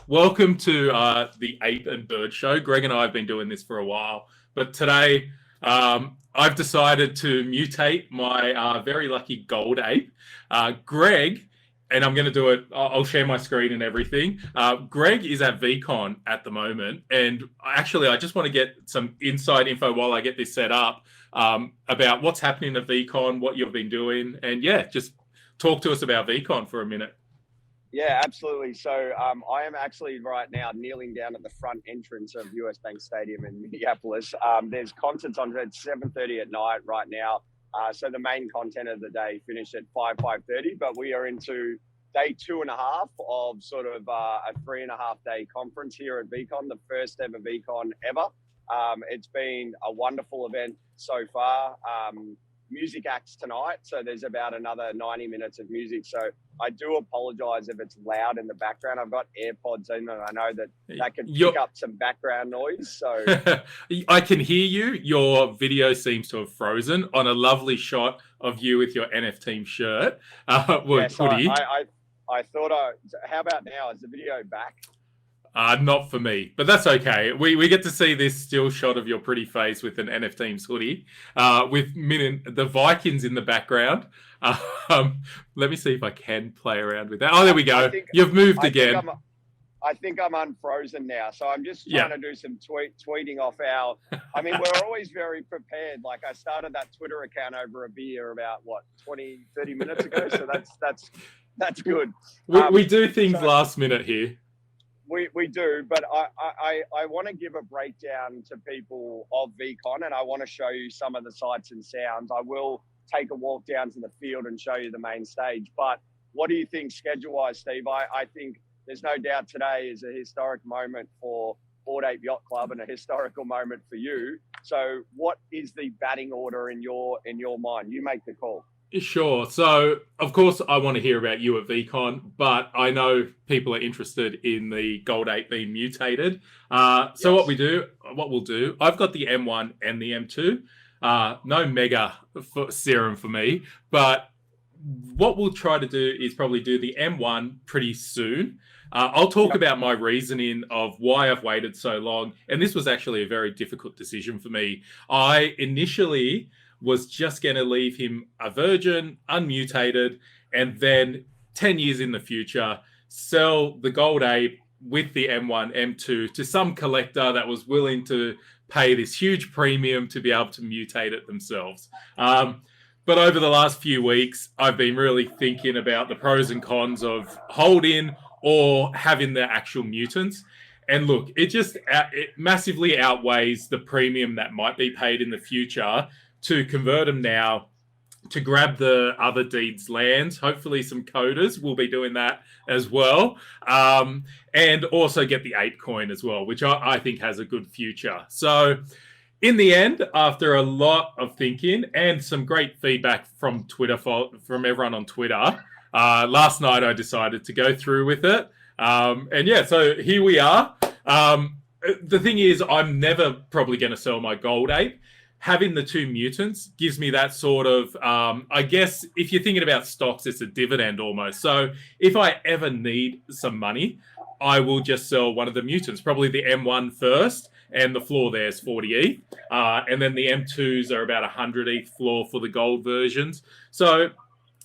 welcome to the Ape and Bird Show. Greg and I have been doing this for a while, but today I've decided to mutate my very lucky Gold Ape. Greg, and I'm going to do it, I'll share my screen and everything. Greg is at Veecon at the moment, and actually I just want to get some inside info while I get this set up about what's happening at Veecon, what you've been doing, and yeah, just talk to us about Veecon for a minute. Yeah, absolutely. So I am actually right now kneeling down at the front entrance of US Bank Stadium in Minneapolis. There's concerts on at 7:30 at night right now. So the main content of the day finished at 5:30, but we are into day 2.5 of sort of a 3.5 day conference here at Veecon, the first ever Veecon ever. It's been a wonderful event so far. Music acts tonight, so there's about another 90 minutes of music. So I do apologize if it's loud in the background. I've got AirPods in, and I know that can pick up some background noise. So I can hear you. Your video seems to have frozen on a lovely shot of you with your NF team shirt. Yes, I thought how about now? Is the video back? Not for me, but that's okay. We get to see this still shot of your pretty face with an NF Teams hoodie, with the Vikings in the background. Let me see if I can play around with that. Oh, there we go. You've moved again. I think I'm unfrozen now, so I'm just trying to do some tweeting off our. I mean, we're always very prepared. Like I started that Twitter account over a beer about 20-30 minutes ago, so that's good. We do things last minute here. We do, but I want to give a breakdown to people of Veecon, and I want to show you some of the sights and sounds. I will take a walk down to the field and show you the main stage. But what do you think schedule-wise, Steve? I think there's no doubt today is a historic moment for Gold Ape Yacht Club and a historical moment for you. So what is the batting order in your mind? You make the call. Sure. So, of course, I want to hear about you at Veecon, but I know people are interested in the Gold Ape being mutated. So what we'll do, I've got the M1 and the M2. No mega serum for me, but what we'll try to do is probably do the M1 pretty soon. I'll talk about my reasoning of why I've waited so long. And this was actually a very difficult decision for me. I initially was just going to leave him a virgin, unmutated, and then 10 years in the future, sell the Gold Ape with the M1, M2 to some collector that was willing to pay this huge premium to be able to mutate it themselves. But over the last few weeks, I've been really thinking about the pros and cons of holding or having the actual mutants. And look, it massively outweighs the premium that might be paid in the future to convert them now, to grab the Otherdeeds lands, hopefully some Kodas. We'll be doing that as well. And also get the Ape coin as well, which I think has a good future. So in the end, after a lot of thinking and some great feedback from Twitter, from everyone on Twitter, last night I decided to go through with it. And yeah, so here we are. The thing is, I'm never probably going to sell my Gold Ape. Having the two mutants gives me that sort of, I guess, if you're thinking about stocks, it's a dividend almost. So if I ever need some money, I will just sell one of the mutants, probably the M1 first, and the floor there is 40 ETH. And then the M2s are about 100 ETH floor for the gold versions. So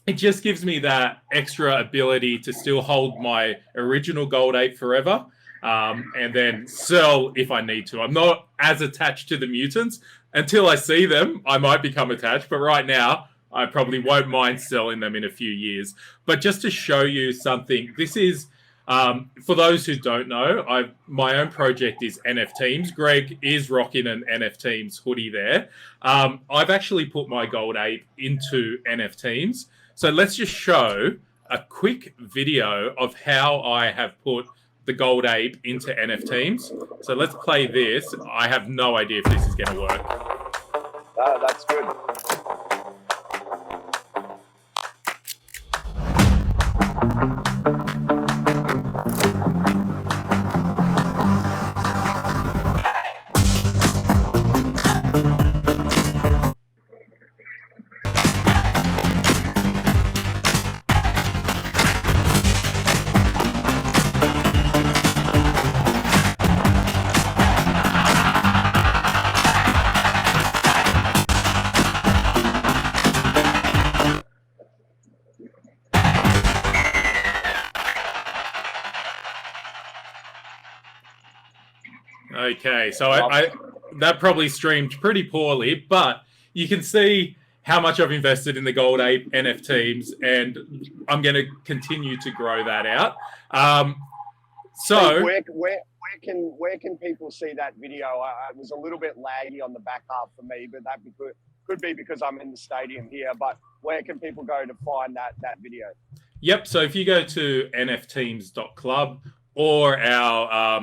it just gives me that extra ability to still hold my original Gold Ape forever, and then sell if I need to. I'm not as attached to the mutants. Until I see them, I might become attached. But right now, I probably won't mind selling them in a few years. But just to show you something, this is, for those who don't know, my own project is NF Teams. Greg is rocking an NF Teams hoodie there. I've actually put my Gold Ape into NF Teams. So let's just show a quick video of how I have put the Gold Ape into NF Teams. So let's play this. I have no idea if this is going to work. That's good. Okay, so I that probably streamed pretty poorly, but you can see how much I've invested in the Gold Ape NFTs, and I'm going to continue to grow that out. Steve, where can people see that video? It was a little bit laggy on the back half for me, but that could be because I'm in the stadium here. But where can people go to find that video? Yep. So if you go to nfteams.club or our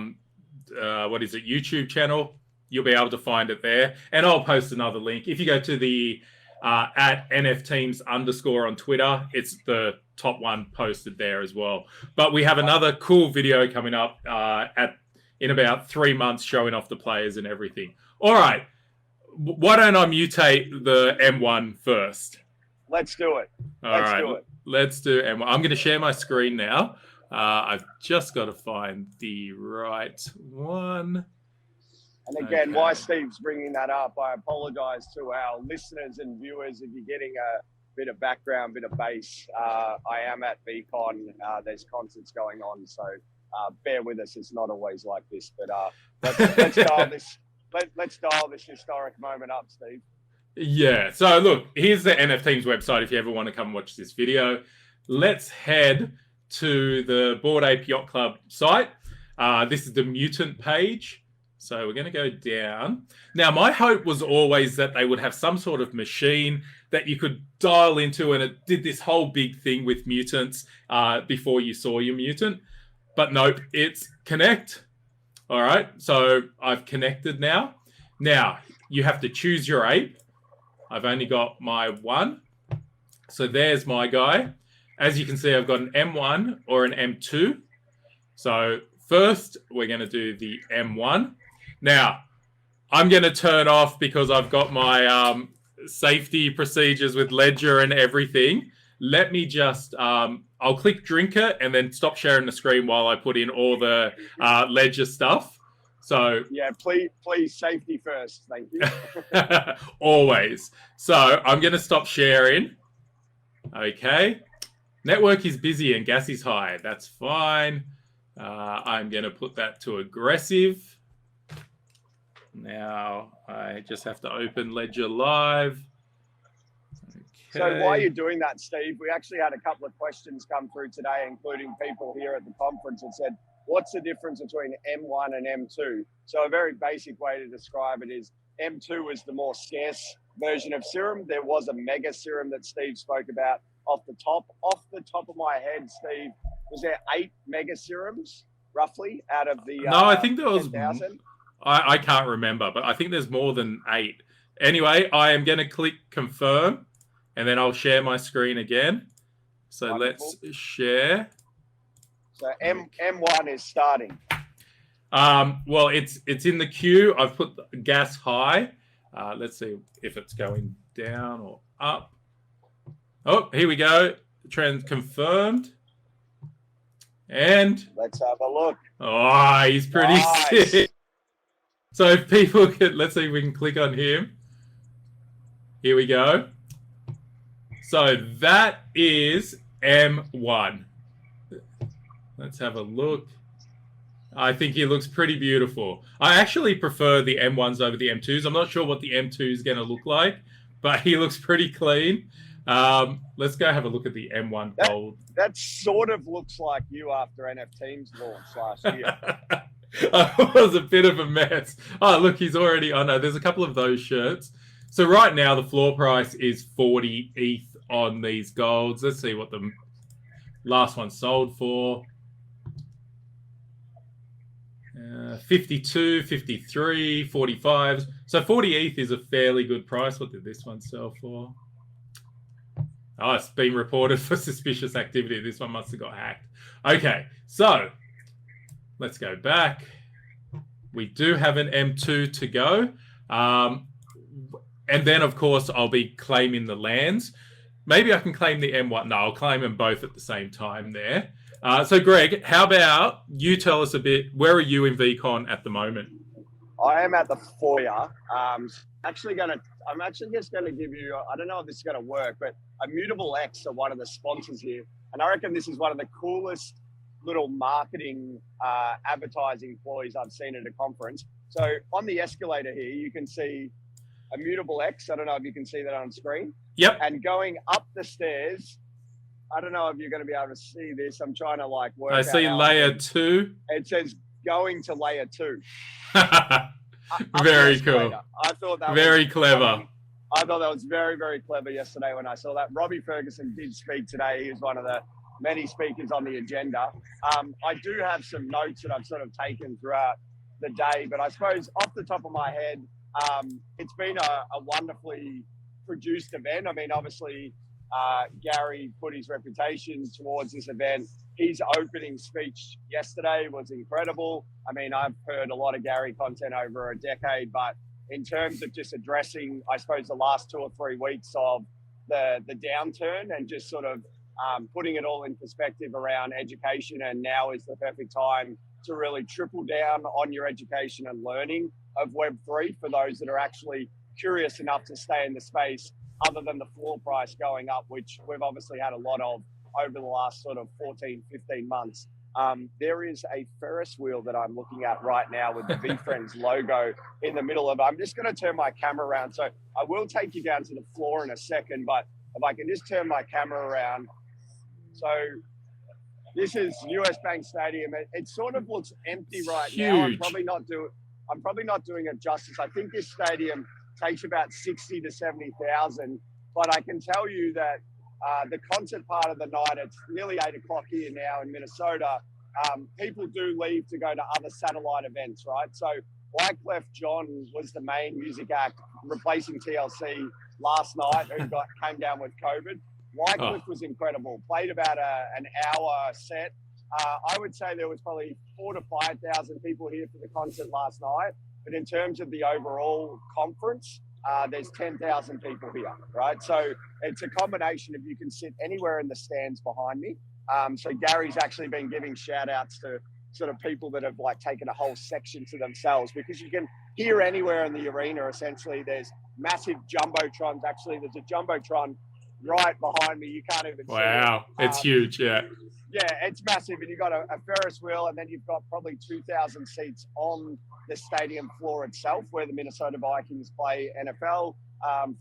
YouTube channel, you'll be able to find it there. And I'll post another link. If you go to the at nfteams_ on Twitter, it's the top one posted there as well. But we have another cool video coming up in about 3 months showing off the players and everything. All right. Why don't I mutate the M1 first? Let's do it. Let's do M1. I'm going to share my screen now. I've just got to find the right one. And again, why Steve's bringing that up, I apologize to our listeners and viewers if you're getting a bit of background, bit of bass. I am at Veecon. There's concerts going on, so bear with us. It's not always like this, but let's dial this. Let's dial this historic moment up, Steve. Yeah. So look, here's the NFTeams website. If you ever want to come watch this video, let's head to the Bored Ape Yacht Club site. This is the Mutant page. So we're going to go down. Now, my hope was always that they would have some sort of machine that you could dial into, and it did this whole big thing with mutants before you saw your mutant. But nope, it's connect. All right, so I've connected now. Now, you have to choose your ape. I've only got my one. So there's my guy. As you can see, I've got an M1 or an M2. So first, we're going to do the M1. Now, I'm going to turn off because I've got my safety procedures with Ledger and everything. Let me just, I'll click drink it and then stop sharing the screen while I put in all the Ledger stuff. So yeah, please safety first. Thank you. Always. So I'm going to stop sharing. Okay. Network is busy and gas is high. That's fine. I'm going to put that to aggressive. Now I just have to open Ledger Live. Okay. So while you're doing that, Steve, we actually had a couple of questions come through today, including people here at the conference that said, what's the difference between M1 and M2? So a very basic way to describe it is M2 is the more scarce version of serum. There was a mega serum that Steve spoke about off the top. Off the top of my head, Steve, was there 8 mega serums roughly out of the No, I think there was 10,000? I can't remember, but I think there's more than 8. Anyway, I am going to click confirm, and then I'll share my screen again. So Wonderful. Let's share. So M1 is starting. Well, it's in the queue. I've put the gas high. Let's see if it's going down or up. Oh, here we go. Trend confirmed. And let's have a look. Oh, he's pretty sick. So if people could, let's see if we can click on him. Here we go. So that is M1. Let's have a look. I think he looks pretty beautiful. I actually prefer the M1s over the M2s. I'm not sure what the M2 is going to look like, but he looks pretty clean. Let's go have a look at the M1 Gold. That sort of looks like you after NFTeams launch last year. It was a bit of a mess. Oh, look, he's already... Oh, no, there's a couple of those shirts. So right now, the floor price is 40 ETH on these golds. Let's see what the last one sold for. 52, 53, 45. So 40 ETH is a fairly good price. What did this one sell for? Oh, it's been reported for suspicious activity. This one must have got hacked. Okay, so let's go back. We do have an M2 to go. And then, of course, I'll be claiming the lands. Maybe I can claim the M1. No, I'll claim them both at the same time there. So, Greg, how about you tell us a bit, where are you in Veecon at the moment? I am at the foyer. I'm actually just going to give you, I don't know if this is going to work, but Immutable X are one of the sponsors here. And I reckon this is one of the coolest little marketing advertising ploys I've seen at a conference. So on the escalator here, you can see a mutable X. I don't know if you can see that on screen. Yep. And going up the stairs, I don't know if you're going to be able to see this. I'm trying to like work. I see layer 2. It says going to layer 2. Very cool. I thought that very was clever. I thought that was very, very clever yesterday when I saw that. Robbie Ferguson did speak today. He was one of the many speakers on the agenda. I do have some notes that I've sort of taken throughout the day, but I suppose off the top of my head, it's been a wonderfully produced event. I mean, obviously, Gary put his reputation towards this event. His opening speech yesterday was incredible. I mean, I've heard a lot of Gary content over a decade, but in terms of just addressing, I suppose, the last 2 or 3 weeks of the downturn and just sort of putting it all in perspective around education, and now is the perfect time to really triple down on your education and learning of Web3 for those that are actually curious enough to stay in the space other than the floor price going up, which we've obviously had a lot of over the last sort of 14, 15 months. There is a Ferris wheel that I'm looking at right now with the VFriends logo in the middle of it. I'm just going to turn my camera around. So I will take you down to the floor in a second, but if I can just turn my camera around. So this is US Bank Stadium. It sort of looks empty right now. I'm probably not doing it justice. I think this stadium takes about 60 to 70,000, but I can tell you that the concert part of the night, it's nearly 8 o'clock here now in Minnesota. People do leave to go to other satellite events, right? So Wyclef John was the main music act replacing TLC last night, who came down with COVID. Wyclef was incredible. Played about an hour set. I would say there was probably 4,000 to 5,000 people here for the concert last night. But in terms of the overall conference, there's 10,000 people here, right? So it's a combination of, you can sit anywhere in the stands behind me. So Gary's actually been giving shout outs to sort of people that have like taken a whole section to themselves, because you can hear anywhere in the arena. Essentially, there's massive jumbotrons. Actually, there's a jumbotron right behind me. You can't even see it. Wow, it's huge, yeah. Yeah, it's massive. And you've got a Ferris wheel, and then you've got probably 2,000 seats on the stadium floor itself where the Minnesota Vikings play NFL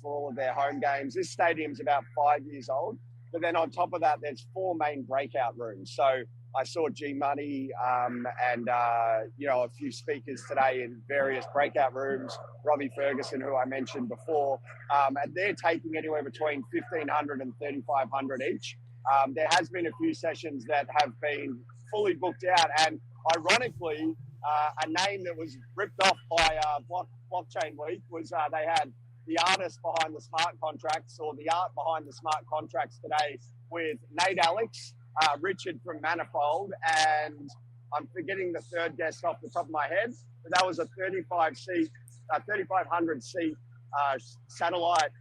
for all of their home games. This stadium's about 5 years old. But then on top of that, there's 4 main breakout rooms. So I saw G Money and a few speakers today in various breakout rooms. Robbie Ferguson, who I mentioned before, and they're taking anywhere between 1,500 and 3,500 each. There has been a few sessions that have been fully booked out, and ironically, a name that was ripped off by Blockchain Week was they had the artist behind the smart contracts, or the art behind the smart contracts today, with Nate Alex, Richard from Manifold, and I'm forgetting the third guest off the top of my head, but that was a 3,500 seat satellite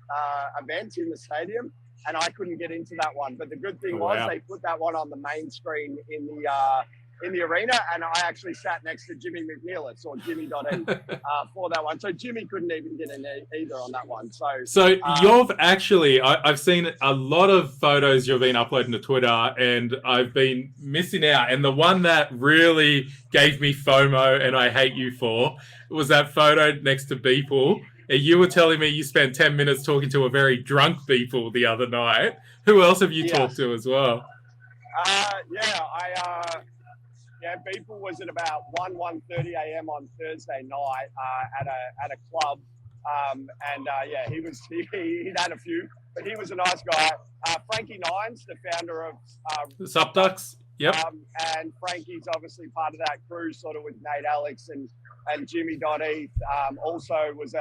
event in the stadium, and I couldn't get into that one. But the good thing was they put that one on the main screen in the arena, and I actually sat next to Jimmy McNeilis, or Jimmy.E, for that one. So Jimmy couldn't even get in either on that one. So you've actually, I've seen a lot of photos you've been uploading to Twitter, and I've been missing out. And the one that really gave me FOMO, and I hate you for, was that photo next to Beeple. You were telling me you spent 10 minutes talking to a very drunk Beeple the other night. Who else have you talked to as well? Beeple was at about 1:30 a.m. on Thursday night at a club, he'd had a few, but he was a nice guy. Frankie Nines, the founder of Sup Ducks, yep, and Frankie's obviously part of that crew, sort of with Nate Alex and Jimmy.E. Also was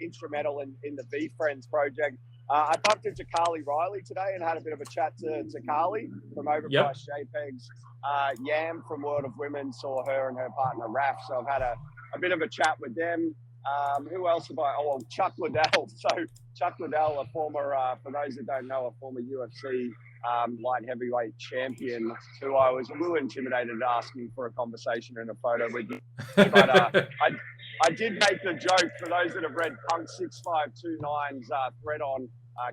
instrumental in the VFriends project. I bumped into Carly Riley today and had a bit of a chat to Carly from Overpriced JPEGs. Yam from World of Women, saw her and her partner Raf, so I've had a bit of a chat with them. Who else have I? Oh, well, Chuck Liddell. So Chuck Liddell, a former, for those that don't know, a former UFC light heavyweight champion, who I was a little intimidated asking for a conversation and a photo with you. But I did make the joke, for those that have read Punk 6529's thread on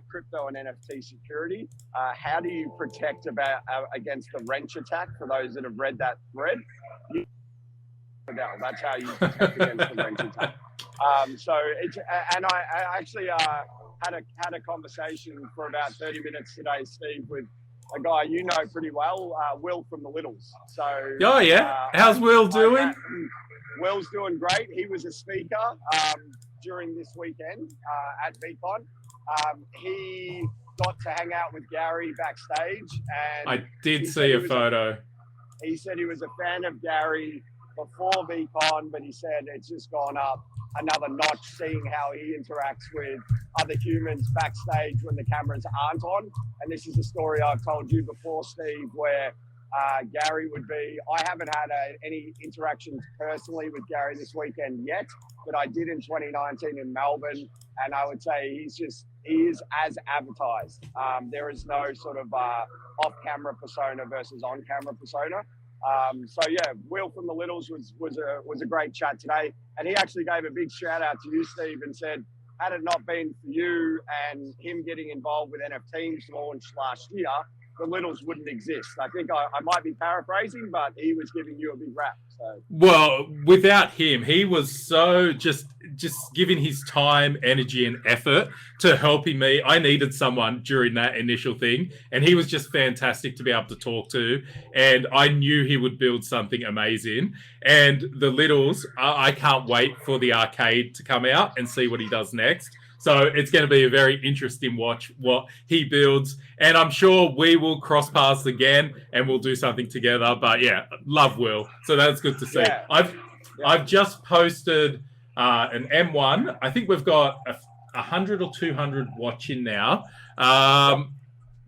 crypto and NFT security. How do you protect against the wrench attack? For those that have read that thread, that's how you protect against the wrench attack. So it's, and I actually had a conversation for about 30 minutes today, Steve, with a guy you know pretty well, Will from the Littles. So oh yeah, how's Will doing? Will's doing great. He was a speaker during this weekend at Veecon. He got to hang out with Gary backstage, and I did see a photo. He said he was a fan of Gary before Veecon, but he said it's just gone up another notch seeing how he interacts with other humans backstage when the cameras aren't on. And this is a story I've told you before, Steve, where Gary would be, I haven't had any interactions personally with Gary this weekend yet, but I did in 2019 in Melbourne. And I would say he is as advertised. There is no sort of off-camera persona versus on-camera persona. So yeah, Will from the Littles was a great chat today, and he actually gave a big shout out to you, Steve, and said, had it not been for you and him getting involved with NFTs launch last year, the Littles wouldn't exist. I think I might be paraphrasing, but he was giving you a big rap. So. Well, without him, he was so just giving his time, energy, and effort to helping me. I needed someone during that initial thing, and he was just fantastic to be able to talk to. And I knew he would build something amazing. And the Littles, I can't wait for the arcade to come out and see what he does next. So it's going to be a very interesting watch what he builds. And I'm sure we will cross paths again and we'll do something together. But yeah, love Will. So that's good to see. Yeah. I've just posted an M1. I think we've got 100 or 200 watching now.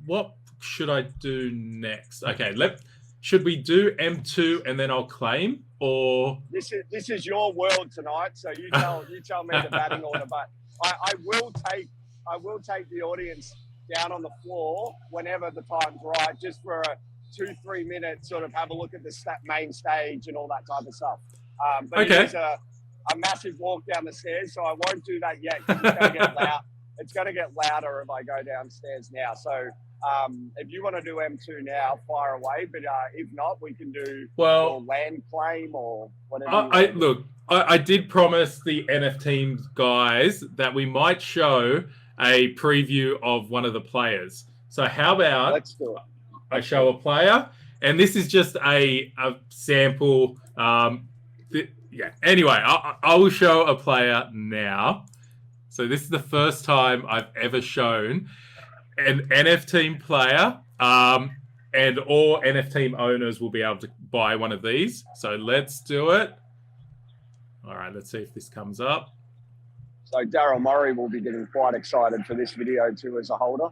What should I do next? Okay, should we do M2 and then I'll claim? Or this is your world tonight. So you tell me the batting order, but I will take the audience down on the floor whenever the time's right, just for a 2-3 minute sort of have a look at the main stage and all that type of stuff. But okay. It's a massive walk down the stairs, so I won't do that yet. It's going to get loud. It's going to get louder if I go downstairs now. So if you want to do M2 now, fire away. But if not, we can do land claim or whatever. I did promise the NFT guys that we might show a preview of one of the players. So how about let's do it. I show a player, and this is just a sample. Anyway, I will show a player now. So this is the first time I've ever shown an NFT player, and all NFT owners will be able to buy one of these. So let's do it. All right, let's see if this comes up. So Daryl Murray will be getting quite excited for this video too as a holder.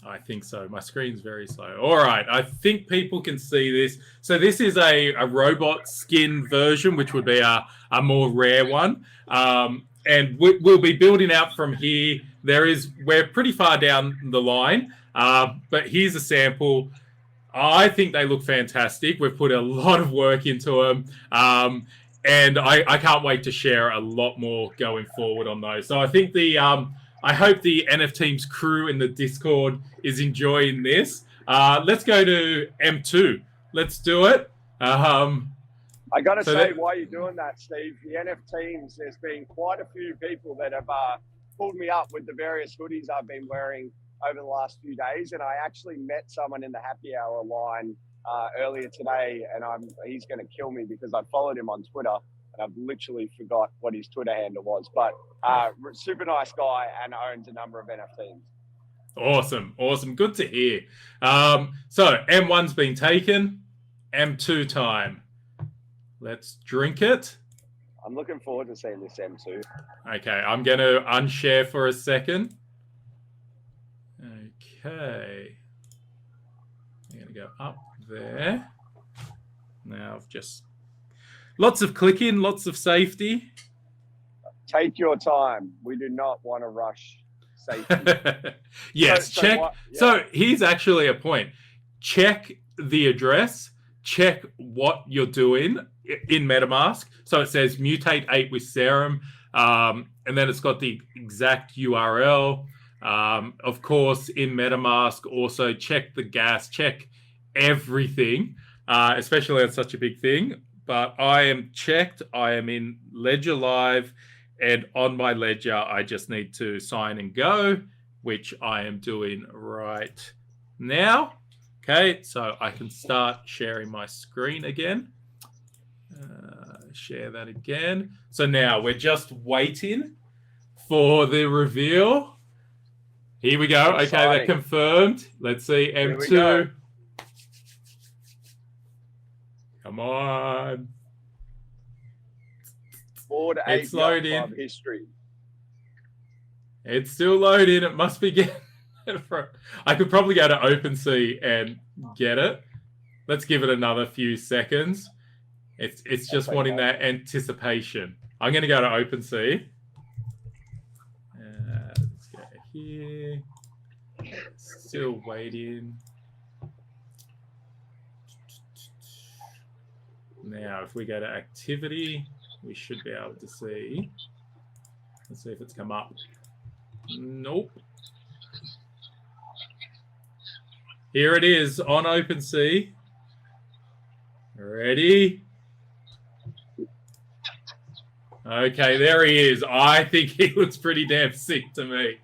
I think so. My screen's very slow. All right, I think people can see this. So this is a robot skin version, which would be a more rare one. And we'll be building out from here. We're pretty far down the line, but here's a sample. I think they look fantastic. We've put a lot of work into them. And I can't wait to share a lot more going forward on those. So I think I hope the NFT's crew in the Discord is enjoying this. Let's go to M2. Let's do it. I got to say, while you're doing that, Steve, the NFTs, there's been quite a few people that have pulled me up with the various hoodies I've been wearing over the last few days. And I actually met someone in the happy hour line earlier today, and he's going to kill me because I followed him on Twitter and I've literally forgot what his Twitter handle was, but super nice guy and owns a number of NFTs. Awesome. Good to hear. So M1's been taken. M2 time. Let's drink it. I'm looking forward to seeing this M2. Okay, I'm going to unshare for a second. Okay. I'm going to go up there. Now I've just... Lots of clicking, lots of safety. Take your time. We do not want to rush safety. Yes, check. So here's actually a point. Check the address. Check what you're doing in MetaMask. So it says mutate 8 with serum. And then it's got the exact URL. Of course, in MetaMask, also check the gas, check everything, especially on such a big thing. But I am checked. I am in Ledger Live, and on my ledger, I just need to sign and go, which I am doing right now. Okay, so I can start sharing my screen again. Share that again. So now we're just waiting for the reveal. Here we go. Exciting. Okay, that confirmed. Let's see. M2. Come on. Gold Ape It's loading. History. It's still loading. It must be getting. I could probably go to OpenSea and get it. Let's give it another few seconds. It's just wanting that anticipation. I'm going to go to OpenSea. Let's go here. Still waiting. Now, if we go to activity, we should be able to see. Let's see if it's come up. Nope. Here it is on OpenSea. Ready? Okay, there he is. I think he looks pretty damn sick to me.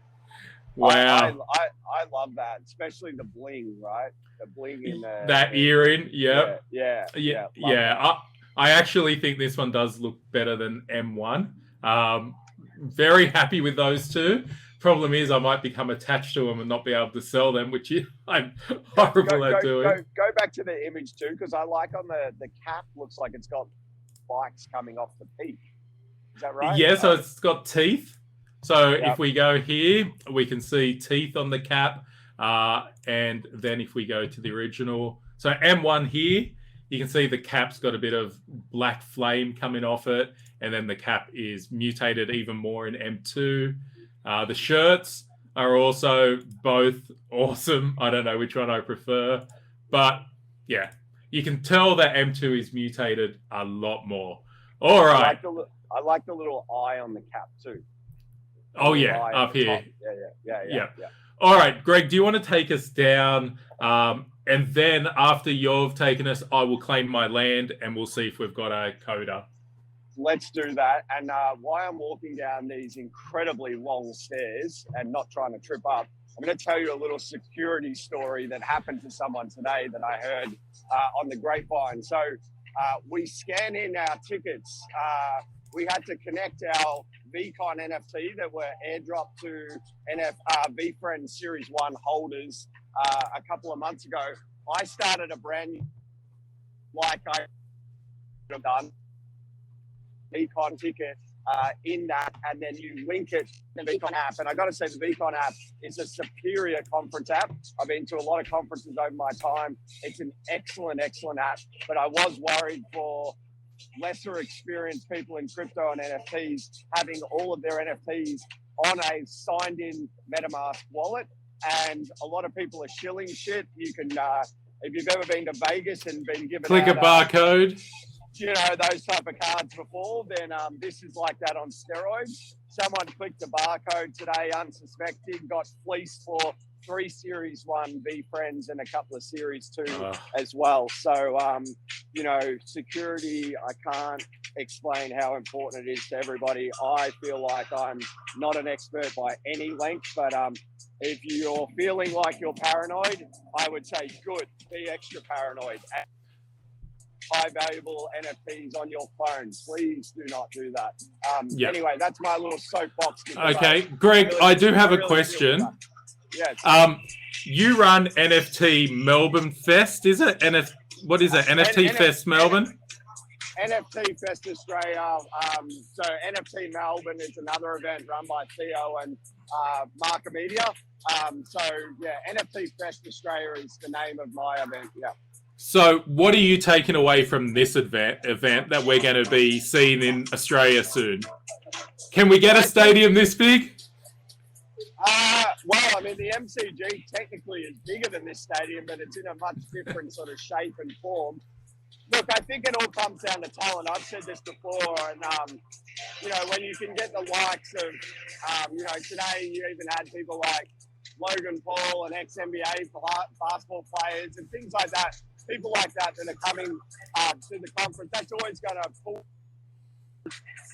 Wow. I love that, especially the bling, right? The bling in there. That earring, yep. Yeah. I actually think this one does look better than M1. Very happy with those two. Problem is, I might become attached to them and not be able to sell them, which I'm horrible at doing. Go back to the image too, because I like on the cap, looks like it's got spikes coming off the peak. Is that right? Yeah, so it's got teeth. So if we go here, we can see teeth on the cap. And then if we go to the original, so M1 here, you can see the cap's got a bit of black flame coming off it. And then the cap is mutated even more in M2. The shirts are also both awesome. I don't know which one I prefer. But yeah, you can tell that M2 is mutated a lot more. All right. I like the little eye on the cap too. Oh yeah, up here. Yeah. All right, Greg, do you want to take us down? And then after you've taken us, I will claim my land and we'll see if we've got a Koda. Let's do that. And while I'm walking down these incredibly long stairs and not trying to trip up, I'm going to tell you a little security story that happened to someone today that I heard on the grapevine. So we scan in our tickets. We had to connect our Veecon NFT that were airdropped to VFriend Series 1 holders a couple of months ago. I started a brand new, like I have done, Veecon ticket in that, and then you link it to the Veecon app. And I got to say, the Veecon app is a superior conference app. I've been to a lot of conferences over my time. It's an excellent app, but I was worried for lesser experienced people in crypto and NFTs having all of their NFTs on a signed in MetaMask wallet. And a lot of people are shilling shit. You can, if you've ever been to Vegas and been given click a barcode, those type of cards before, then this is like that on steroids. Someone clicked a barcode today, unsuspecting, got fleeced for 3 Series 1 VFriends and a couple of Series 2 as well. So, security, I can't explain how important it is to everybody. I feel like I'm not an expert by any length, but if you're feeling like you're paranoid, I would say good, be extra paranoid. High valuable NFTs on your phone. Please do not do that. Anyway, that's my little soapbox. Okay, Greg, I do have a question. Yes. You run NFT Melbourne Fest, is it? What is it? NFT Fest Melbourne? NFT Fest Australia. So NFT Melbourne is another event run by Theo and Marca Media. NFT Fest Australia is the name of my event. Yeah. So what are you taking away from this event that we're going to be seeing in Australia soon? Can we get a stadium this big? The MCG technically is bigger than this stadium, but it's in a much different sort of shape and form. Look, I think it all comes down to talent. I've said this before, and you know, when you can get the likes of, you know, today you even had people like Logan Paul and ex-NBA basketball players and things like that. People like that that are coming to the conference. That's always going to pull.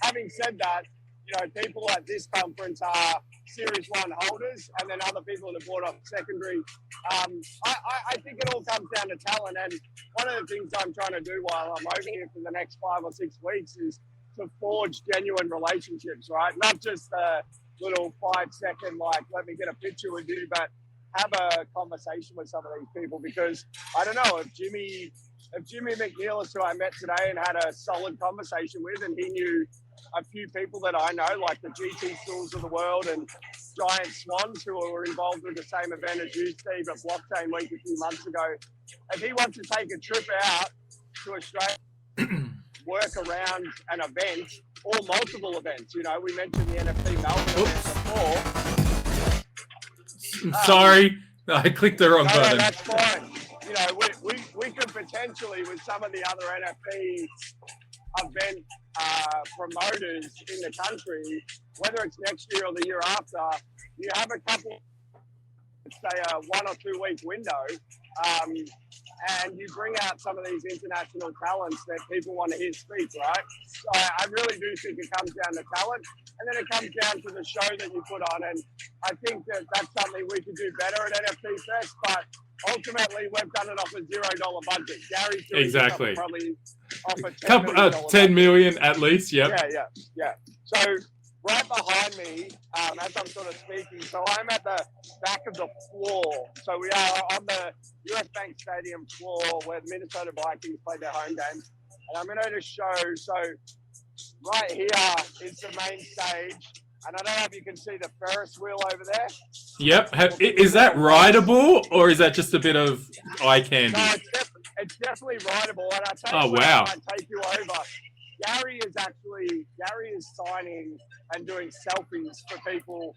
Having said that, you know, people at this conference are Series 1 holders, and then other people that have bought off secondary. I think it all comes down to talent, and one of the things I'm trying to do while I'm over here for the next 5 or 6 weeks is to forge genuine relationships, right? Not just a little 5-second, like, let me get a picture with you, but have a conversation with some of these people, because I don't know if Jimmy McNeil, who I met today and had a solid conversation with, and he knew a few people that I know, like the GT Schools of the world and Giant Swans, who were involved with the same event as you, Steve, at Blockchain Week a few months ago. If he wants to take a trip out to Australia, work around an event or multiple events, you know, we mentioned the NFT Melbourne event before. Sorry, I clicked the wrong button. No, that's fine. You know, we could potentially, with some of the other NFT event promoters in the country, whether it's next year or the year after, you have a couple, say a 1 or 2 week window, and you bring out some of these international talents that people want to hear speak, right? So I really do think it comes down to talent, and then it comes down to the show that you put on, and I think that that's something we could do better at NFT Fest, but ultimately we've done it off a $0 budget. Gary's doing exactly. Probably off a $10 million at least, yep. Yeah. So right behind me, as I'm sort of speaking, so I'm at the back of the floor. So we are on the US Bank Stadium floor where the Minnesota Vikings play their home games. And I'm going to just show, so right here is the main stage. And I don't know if you can see the Ferris wheel over there. Yep. Is that rideable, or is that just a bit of eye candy? No, it's definitely rideable. And I'll tell you wow. I take you over. Gary is signing and doing selfies for people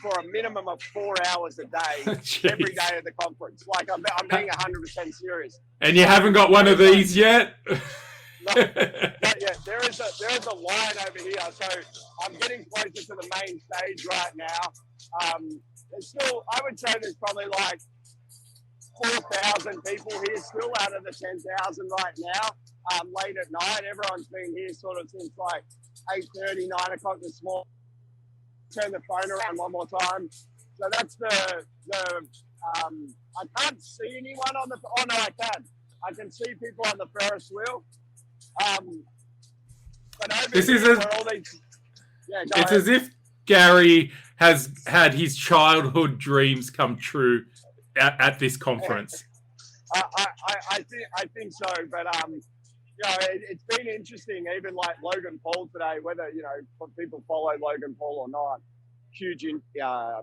for a minimum of 4 hours a day, every day of the conference. Like, I'm being 100% serious. And you haven't got one of these yet? Not yet. There is a line over here. So I'm getting closer to the main stage right now. There's still, I would say there's probably like 4,000 people here still out of the 10,000 right now. Late at night, everyone's been here sort of since like 8:30, 9 o'clock this morning. Turn the phone around one more time. So that's the I can't see anyone on the, oh no, I can. I can see people on the Ferris wheel. But this is it's as if Gary has had his childhood dreams come true at this conference. I think so, but you know, it's been interesting. Even like Logan Paul today, whether you know people follow Logan Paul or not, huge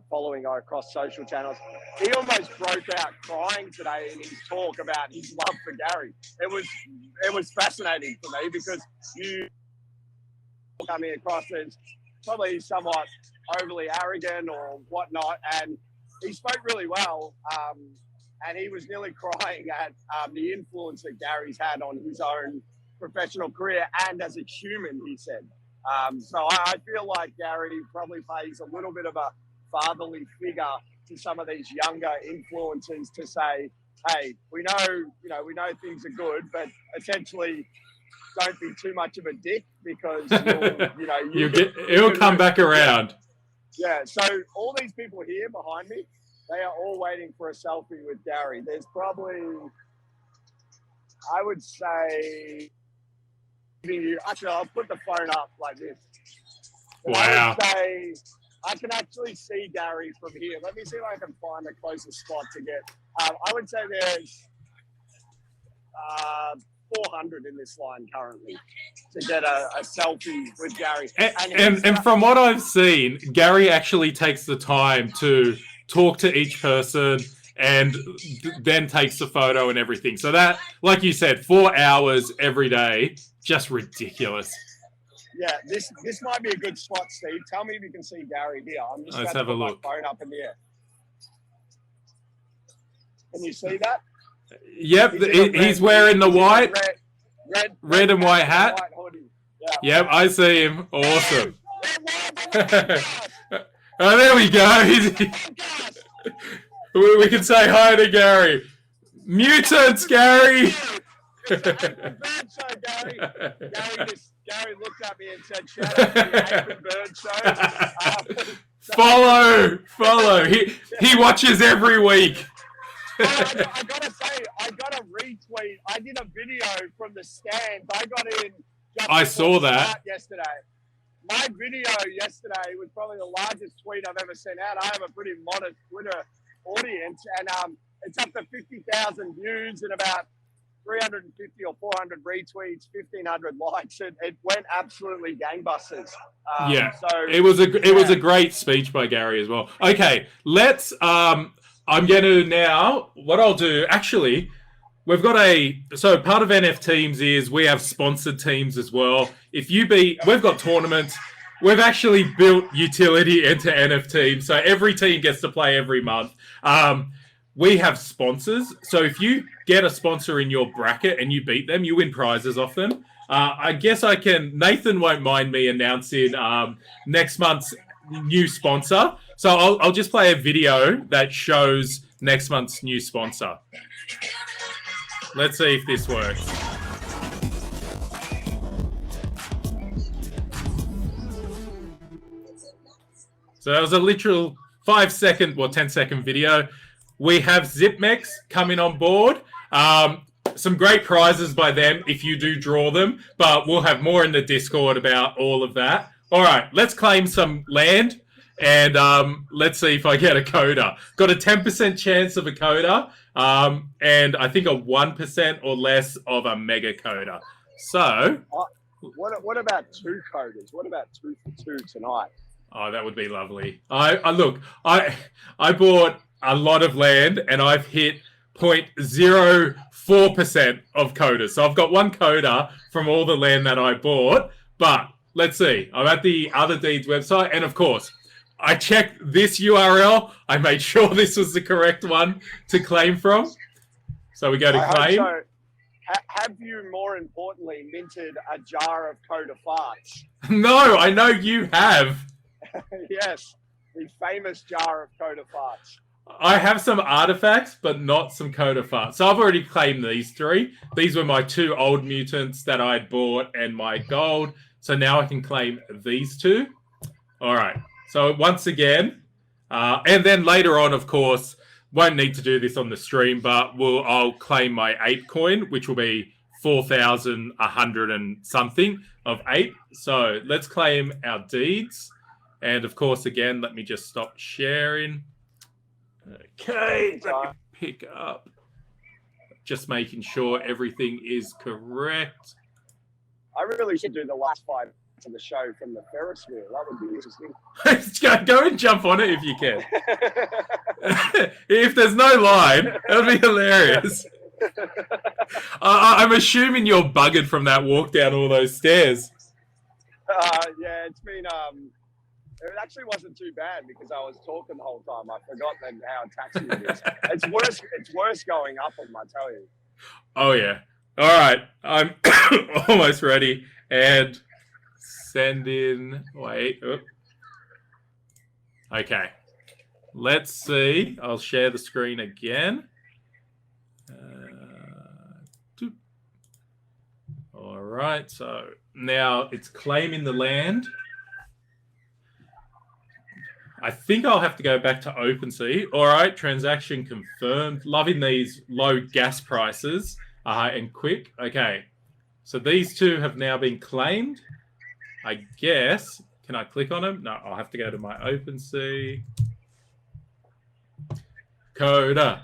following across social channels. He almost broke out crying today in his talk about his love for Gary. It was fascinating for me because you coming across as probably somewhat overly arrogant or whatnot, and he spoke really well. And he was nearly crying at the influence that Gary's had on his own professional career and as a human, he said. So I feel like Gary probably plays a little bit of a fatherly figure to some of these younger influencers to say, hey, we know things are good, but essentially don't be too much of a dick because it'll come back around. Yeah. So all these people here behind me, they are all waiting for a selfie with Gary. There's probably, I would say, actually, I'll put the phone up like this. Wow. I would say I can actually see Gary from here. Let me see if I can find the closest spot to get. I would say there's 400 in this line currently to get a selfie with Gary. And from what I've seen, Gary actually takes the time to talk to each person and then takes the photo and everything. So that, like you said, 4 hours every day, just ridiculous. Yeah, this might be a good spot, Steve. Tell me if you can see Gary here. I'm just Let's going to have a put look. my phone up in the air. Can you see that? Yep, he's wearing the white. red and white hat. White hoodie. Yeah. Yep, I see him. Awesome. Oh, there we go. We can say hi to Gary. Mutants, Gary. Bird show, Gary. Gary looked at me and said, "Shout out to the April Bird Show." Follow. He watches every week. I gotta say, I got a retweet. I did a video from the stands. I got in. I saw that yesterday. My video yesterday was probably the largest tweet I've ever sent out. I have a pretty modest Twitter audience, and it's up to 50,000 views and about 350 or 400 retweets, 1,500 likes. It went absolutely gangbusters. So it was a great speech by Gary as well. Okay, let's. I'm going to now. What I'll do actually. We've got so part of NF teams is we have sponsored teams as well. We've got tournaments. We've actually built utility into NF teams. So every team gets to play every month. We have sponsors. So if you get a sponsor in your bracket and you beat them, you win prizes off them. I guess Nathan won't mind me announcing next month's new sponsor. So I'll just play a video that shows next month's new sponsor. Let's see if this works. So that was a literal 5-second or 10-second video. We have Zipmex coming on board. Some great prizes by them if you do draw them, but we'll have more in the Discord about all of that. All right, let's claim some land, and let's see if I get a Koda. Got a 10% chance of a Koda, and I think a 1% or less of a Mega Koda. So, what about 2 Kodas? What about 2 for 2 tonight? Oh, that would be lovely. I bought a lot of land, and I've hit 0.04% of Kodas. So I've got 1 Koda from all the land that I bought. But let's see. I'm at the Otherdeeds website, and of course, I checked this URL. I made sure this was the correct one to claim from. So we go to claim. So, have you, more importantly, minted a jar of Koda farts? No, I know you have. Yes, the famous jar of Koda farts. I have some artifacts, but not some Koda farts. So I've already claimed these 3. These were my 2 old mutants that I had bought and my gold. So now I can claim these 2. All right. So once again, and then later on, of course, won't need to do this on the stream, but I'll claim my ape coin, which will be 4,100 and something of ape. So let's claim our deeds. And of course, again, let me just stop sharing. Okay, let me pick up. Just making sure everything is correct. I really should do the last 5 minutes of the show from the Ferris wheel. That would be interesting. Go and jump on it if you can. If there's no line, that would be hilarious. I'm assuming you're buggered from that walk down all those stairs. Yeah, it's been... It actually wasn't too bad because I was talking the whole time. I forgot how taxing it is. It's worse going up, I tell you. Oh, yeah. All right. I'm almost ready. And send in... Wait. Oop. Okay. Let's see. I'll share the screen again. All right. So now it's claiming the land. I think I'll have to go back to OpenSea. All right, transaction confirmed. Loving these low gas prices and quick. Okay, so these 2 have now been claimed. I guess, can I click on them? No, I'll have to go to my OpenSea. Koda.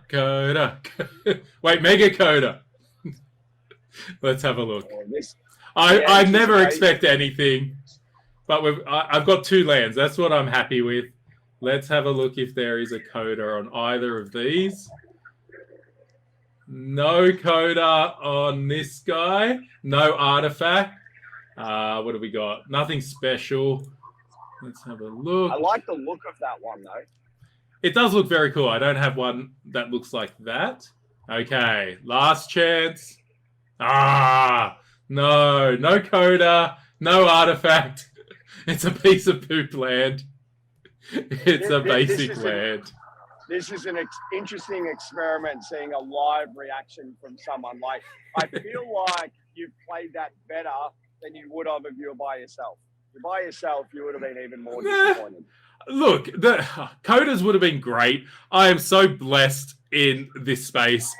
Wait, Mega Koda. Let's have a look. I never expect anything, but I've got 2 lands. That's what I'm happy with. Let's have a look if there is a Koda on either of these. No Koda on this guy. No artifact. What have we got? Nothing special. Let's have a look. I like the look of that one, though. It does look very cool. I don't have one that looks like that. Okay, last chance. No Koda, no artifact. It's a piece of poop land. It's a basic land. This is an interesting experiment, seeing a live reaction from someone. Like, I feel like you've played that better than you would have if you were by yourself. If you're by yourself, you would have been even more disappointed. Look, the Kodas would have been great. I am so blessed in this space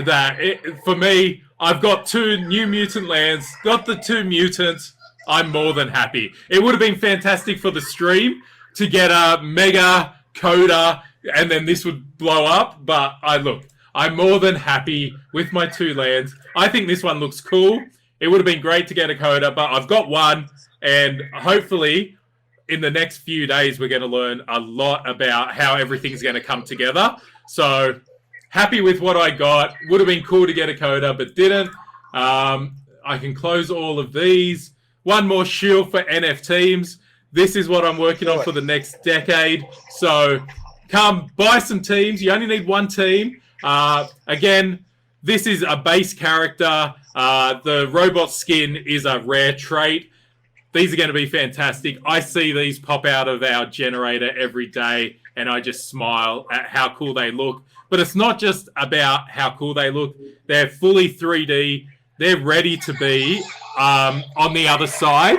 that for me, I've got 2 new mutant lands, got the 2 mutants. I'm more than happy. It would have been fantastic for the stream to get a mega Koda, and then this would blow up. But I'm more than happy with my 2 lands. I think this one looks cool. It would have been great to get a Koda, but I've got one, and hopefully in the next few days we're going to learn a lot about how everything's going to come together. So happy with what I got. Would have been cool to get a Koda, but didn't. I can close all of these. One more shield for NF teams. This is what I'm working on for the next decade. So come buy some teams. You only need 1 team. Again, this is a base character. The robot skin is a rare trait. These are going to be fantastic. I see these pop out of our generator every day, and I just smile at how cool they look. But it's not just about how cool they look. They're fully 3D. They're ready to be on the other side.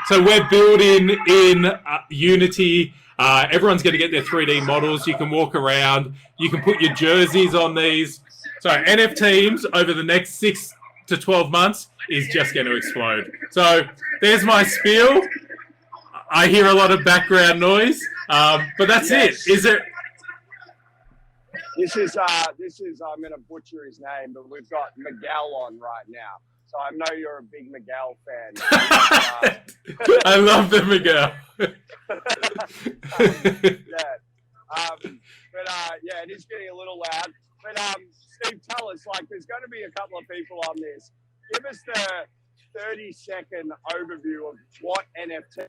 So we're building in Unity. Everyone's going to get their 3D models. You can walk around. You can put your jerseys on these. So NF teams over the next 6 to 12 months is just going to explode. So there's my spiel. I hear a lot of background noise, but that's it. Is it? This is I'm going to butcher his name, but we've got Miguel on right now. So I know you're a big Miguel fan. I love the Miguel. Yeah, it is getting a little loud. But Steve, tell us, like, there's going to be a couple of people on this. Give us the 30-second overview of what NFT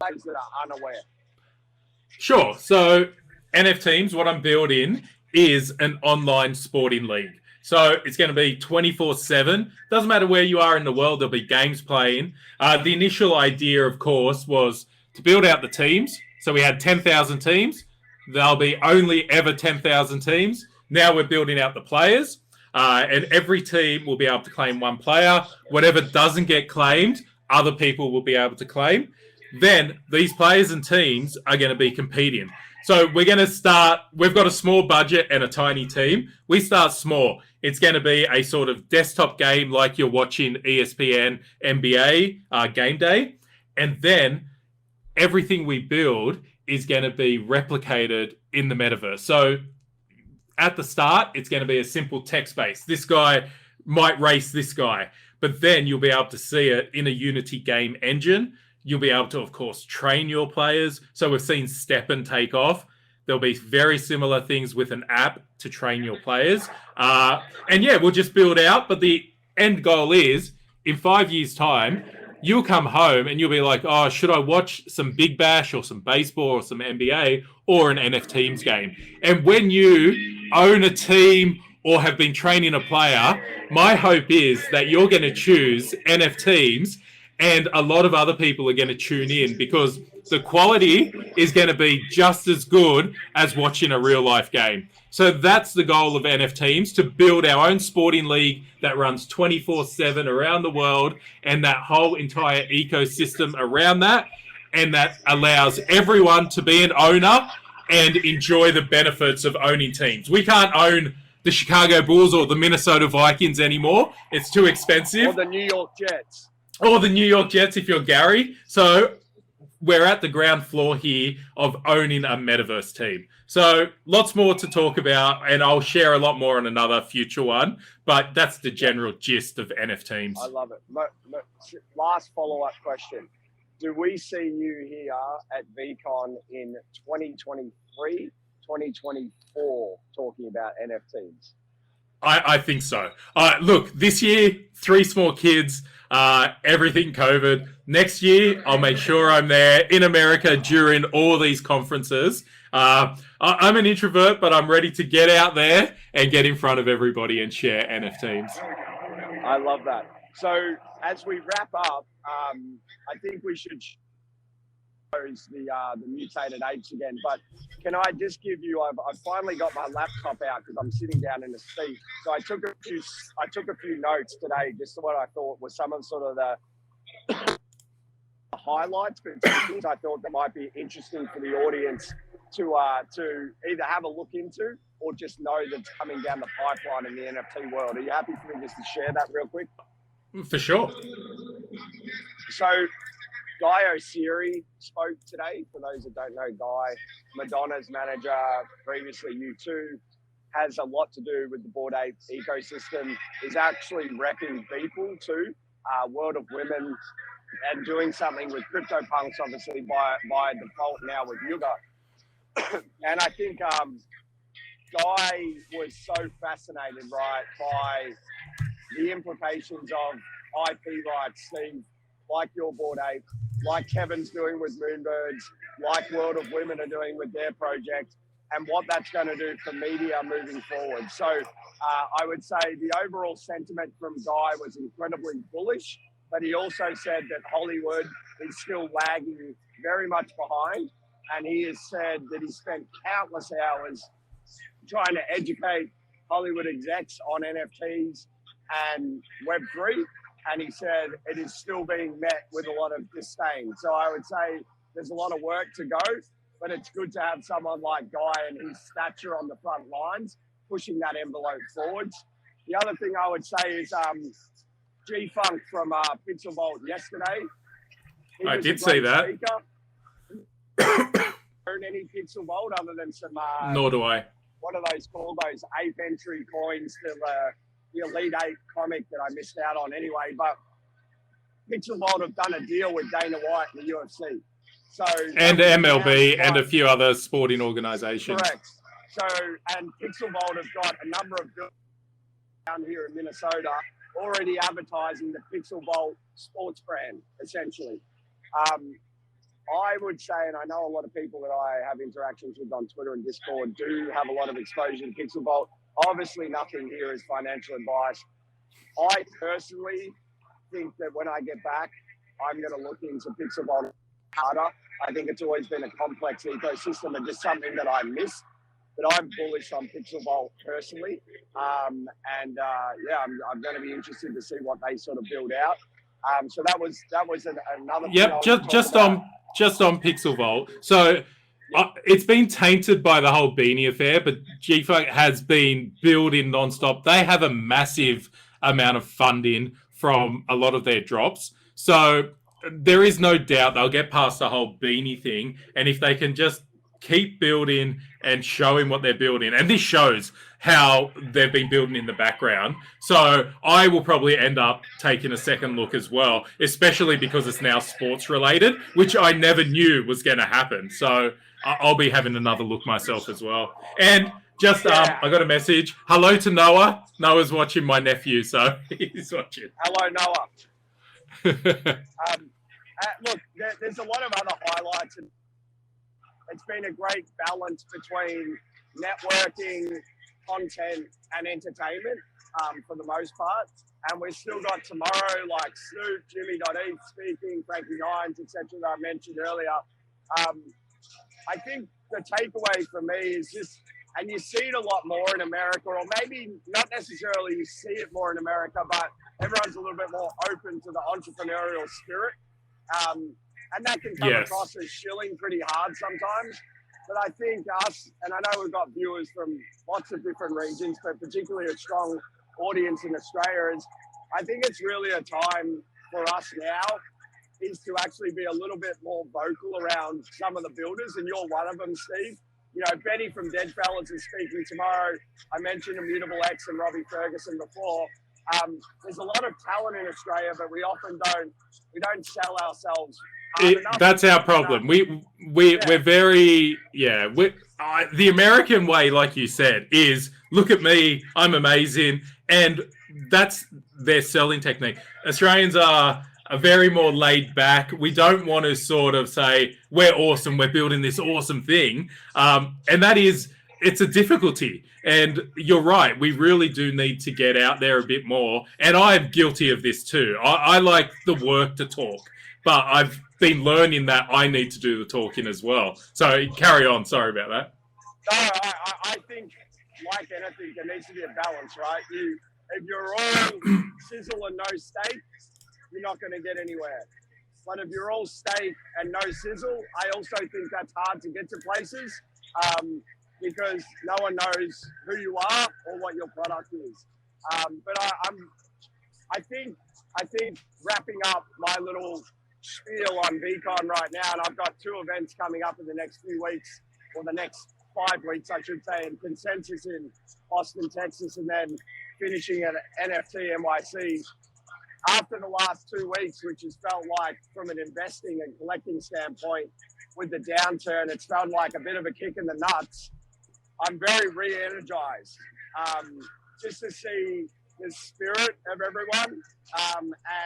players that are unaware. Sure. So NF teams, what I'm building is an online sporting league. So it's going to be 24/7. Doesn't matter where you are in the world, there'll be games playing. The initial idea, of course, was to build out the teams. So we had 10,000 teams. There'll be only ever 10,000 teams. Now we're building out the players. And every team will be able to claim 1 player. Whatever doesn't get claimed, other people will be able to claim. Then these players and teams are going to be competing. So we're going to start, we've got a small budget and a tiny team. We start small. It's going to be a sort of desktop game like you're watching ESPN, NBA game day. And then everything we build is going to be replicated in the metaverse. So at the start, it's going to be a simple text base. This guy might race this guy, but then you'll be able to see it in a Unity game engine. You'll be able to, of course, train your players. So we've seen Steppen take off. There'll be very similar things with an app to train your players. And yeah, we'll just build out. But the end goal is, in 5 years' time, you'll come home and you'll be like, oh, should I watch some Big Bash or some baseball or some NBA or an NF Teams game? And when you own a team or have been training a player, my hope is that you're going to choose NF Teams, and a lot of other people are going to tune in because the quality is going to be just as good as watching a real life game. So that's the goal of NF Teams, to build our own sporting league that runs 24/7 around the world, and that whole entire ecosystem around that, and that allows everyone to be an owner and enjoy the benefits of owning teams. We can't own the Chicago Bulls or the Minnesota Vikings anymore. It's too expensive. Or the New York Jets. Or the New York Jets if you're Gary. So we're at the ground floor here of owning a metaverse team. So lots more to talk about, and I'll share a lot more on another future one. But that's the general gist of NF Teams. I love it. Last follow-up question. Do we see you here at Veecon in 2023, 2024, talking about NF Teams? I think so. Look, this year, 3 small kids, everything COVID. Next year, I'll make sure I'm there in America during all these conferences. I'm an introvert, but I'm ready to get out there and get in front of everybody and share NF Teams. I love that. So as we wrap up, I think we should show the mutated apes again. But can I just give you? I've finally got my laptop out because I'm sitting down in a seat. So I took a few notes today, just what I thought was some of sort of the highlights, but things I thought that might be interesting for the audience to either have a look into or just know that's coming down the pipeline in the NFT world. Are you happy for me just to share that real quick? For sure. So Guy Oseary spoke today. For those that don't know Guy, Madonna's manager, previously U2, has a lot to do with the Bored Ape ecosystem. Is actually repping people too, World of Women, and doing something with CryptoPunks, obviously by default now with Yuga. And I think Guy was so fascinated, right, by the implications of IP rights, Steve, like your Bored Ape, like Kevin's doing with Moonbirds, like World of Women are doing with their project, and what that's going to do for media moving forward. So I would say the overall sentiment from Guy was incredibly bullish, but he also said that Hollywood is still lagging very much behind. And he has said that he spent countless hours trying to educate Hollywood execs on NFTs and Web3. And he said it is still being met with a lot of disdain. So I would say there's a lot of work to go, but it's good to have someone like Guy and his stature on the front lines, pushing that envelope forwards. The other thing I would say is G-Funk from Pixel Vault yesterday. I did see that. Own any Pixel Vault other than some... Nor do I. What are those called? Those ape entry coins to the Elite Ape comic that I missed out on anyway. But Pixel Vault have done a deal with Dana White and the UFC. So and MLB and a few other sporting organisations. Correct. So, and Pixel Vault have got a number of buildings down here in Minnesota already advertising the Pixel Vault sports brand, essentially. I would say, and I know a lot of people that I have interactions with on Twitter and Discord do have a lot of exposure to Pixel Vault. Obviously, nothing here is financial advice. I personally think that when I get back, I'm going to look into Pixel Vault harder. I think it's always been a complex ecosystem and just something that I miss. But I'm bullish on Pixel Vault personally. I'm going to be interested to see what they sort of build out. So that was another. Yep, just on Pixel Vault. So it's been tainted by the whole Beanie affair, but G-Funk has been building nonstop. They have a massive amount of funding from a lot of their drops. So there is no doubt they'll get past the whole Beanie thing. And if they can just keep building and showing what they're building, and this shows how they've been building in the background. So I will probably end up taking a second look as well, especially because it's now sports related, which I never knew was going to happen. So I'll be having another look myself as well. And just, I got a message. Hello to Noah. Noah's watching my nephew, so he's watching. Hello, Noah. Look, there's a lot of other highlights. And it's been a great balance between networking, content, and entertainment for the most part. And we've still got tomorrow, like Snoop, Jimmy.E speaking, Frankie Nines, etc. that I mentioned earlier. I think the takeaway for me is just, and you see it a lot more in America, or maybe not necessarily you see it more in America, but everyone's a little bit more open to the entrepreneurial spirit. And that can come across as shilling pretty hard sometimes. But I think us, and I know we've got viewers from lots of different regions, but particularly a strong audience in Australia, is I think it's really a time for us now is to actually be a little bit more vocal around some of the builders, and you're one of them, Steve. You know, Benny from Deadfellas is speaking tomorrow. I mentioned Immutable X and Robbie Ferguson before. There's a lot of talent in Australia, but we often don't sell ourselves. That's our problem. We're very the American way, like you said, is look at me, I'm amazing, and that's their selling technique. Australians are very more laid back. We don't want to sort of say we're awesome, we're building this awesome thing, and that is it's a difficulty. And you're right. We really do need to get out there a bit more. And I'm guilty of this too. I like the work to talk, but I've been learning that I need to do the talking as well. So carry on. Sorry about that. No, I think, like anything, there needs to be a balance, right? If you're all sizzle and no steak, you're not going to get anywhere. But if you're all steak and no sizzle, I also think that's hard to get to places. Because no one knows who you are or what your product is. But I think wrapping up my little spiel on Veecon right now, and I've got 2 events coming up in the next few weeks, or the next 5 weeks, I should say, in Consensus in Austin, Texas, and then finishing at NFT NYC. After the last 2 weeks, which has felt like, from an investing and collecting standpoint, with the downturn, it's felt like a bit of a kick in the nuts. I'm very re-energized just to see the spirit of everyone.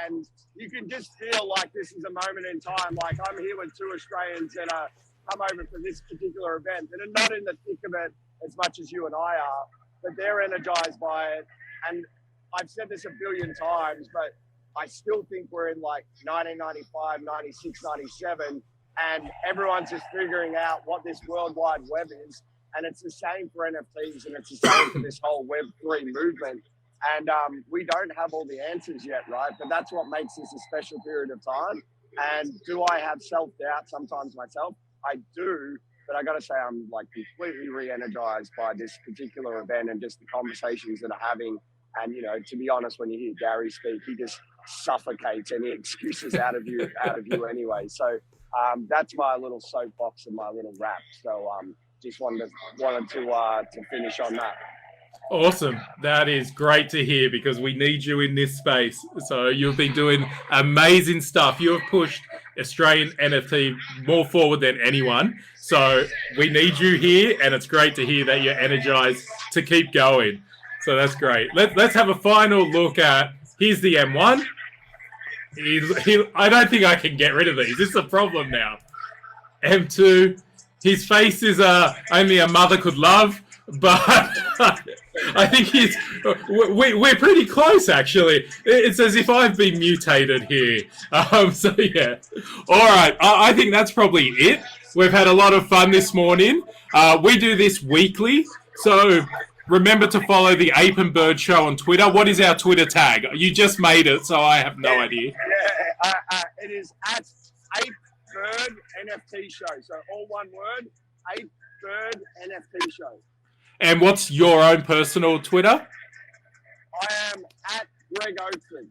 And you can just feel like this is a moment in time. Like, I'm here with 2 Australians that are come over for this particular event that are not in the thick of it as much as you and I are, but they're energized by it. And I've said this a billion times, but I still think we're in like 1995, 96, 97, and everyone's just figuring out what this World Wide Web is. And it's the same for NFTs, and it's the same for this whole Web3 movement. And we don't have all the answers yet, right? But that's what makes this a special period of time. And do I have self-doubt sometimes myself? I do, but I got to say I'm like completely re-energized by this particular event and just the conversations that are having. And, you know, to be honest, when you hear Gary speak, he just suffocates any excuses out of you anyway. So that's my little soapbox and my little rap. So just wanted to finish on that. Awesome. That is great to hear because we need you in this space. So you've been doing amazing stuff. You have pushed Australian NFT more forward than anyone. So we need you here, and it's great to hear that you're energized to keep going. So that's great. Let's have a final look at, here's the M1. I don't think I can get rid of these. This is a problem now. M2. His face is only a mother could love, but I think we're pretty close, actually. It's as if I've been mutated here. So, yeah. All right. I think that's probably it. We've had a lot of fun this morning. We do this weekly, so remember to follow the Ape and Bird Show on Twitter. What is our Twitter tag? You just made it, so I have no idea. Yeah, it is at Ape Bird NFT Show. So all one word, Ape Bird NFT Show. And what's your own personal Twitter? I am at Greg Oakley.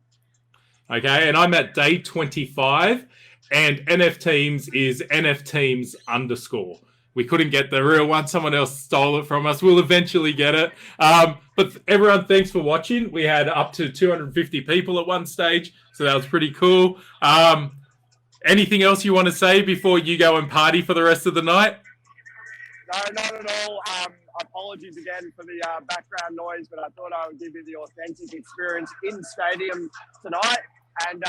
Okay, and I'm at Day25, and NFTeams is NFTeams_. We couldn't get the real one. Someone else stole it from us. We'll eventually get it. But everyone, thanks for watching. We had up to 250 people at one stage, so that was pretty cool. Anything else you want to say before you go and party for the rest of the night? No, not at all. Apologies again for the background noise, but I thought I would give you the authentic experience in stadium tonight. And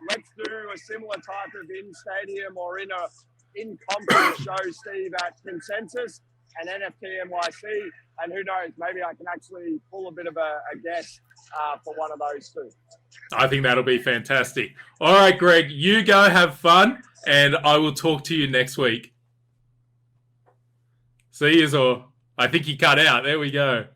let's do a similar type of in stadium or in conference show, Steve, at Consensus and NFT NYC. And who knows, maybe I can actually pull a bit of a guest for one of those too. I think that'll be fantastic. All right, Greg, you go have fun, and I will talk to you next week. See you, or I think he cut out. There we go.